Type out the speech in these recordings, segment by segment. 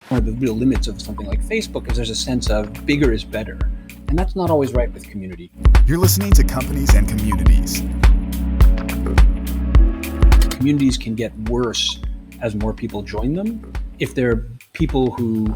one of the real limits of something like Facebook is there's a sense of bigger is better. And that's not always right with community. You're listening to Companies and Communities. Communities can get worse as more people join them. If they're people who,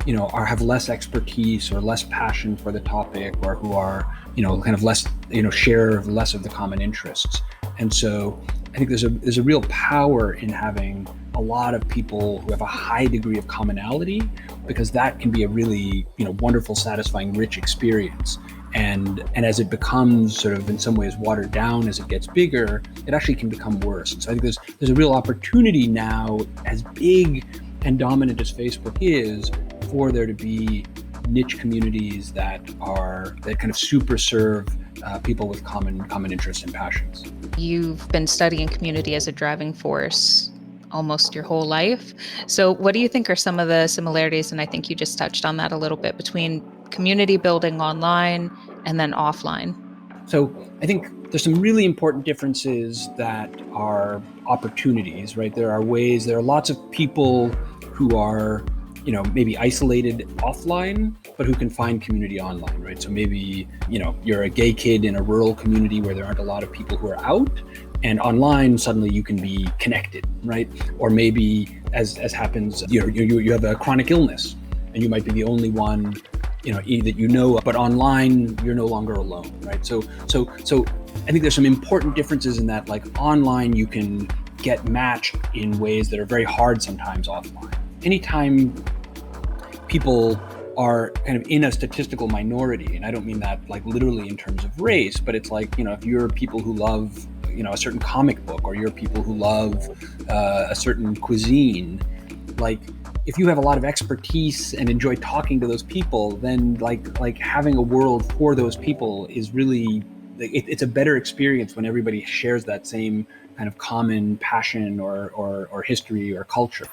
have less expertise or less passion for the topic, or who are, kind of less, share less of the common interests. And so I think there's a real power in having a lot of people who have a high degree of commonality, because that can be a really, wonderful, satisfying, rich experience. And as it becomes sort of in some ways watered down, as it gets bigger, it actually can become worse. And so I think there's a real opportunity now, as big and dominant as Facebook is, for there to be niche communities that kind of super serve people with common interests and passions. You've been studying community as a driving force almost your whole life. So what do you think are some of the similarities, and I think you just touched on that a little bit, between community building online and then offline? So I think there's some really important differences that are opportunities, right? There are lots of people who are, maybe isolated offline, but who can find community online, right? So maybe, you're a gay kid in a rural community where there aren't a lot of people who are out, and online suddenly you can be connected, right? Or maybe as happens, you have a chronic illness and you might be the only one, that but online you're no longer alone, right? So I think there's some important differences in that, like online you can get matched in ways that are very hard sometimes offline. Anytime people are kind of in a statistical minority, and I don't mean that like literally in terms of race, but it's like, if you're people who love, a certain comic book, or you're people who love a certain cuisine, like if you have a lot of expertise and enjoy talking to those people, then like having a world for those people is really, it's a better experience when everybody shares that same kind of common passion or history or culture.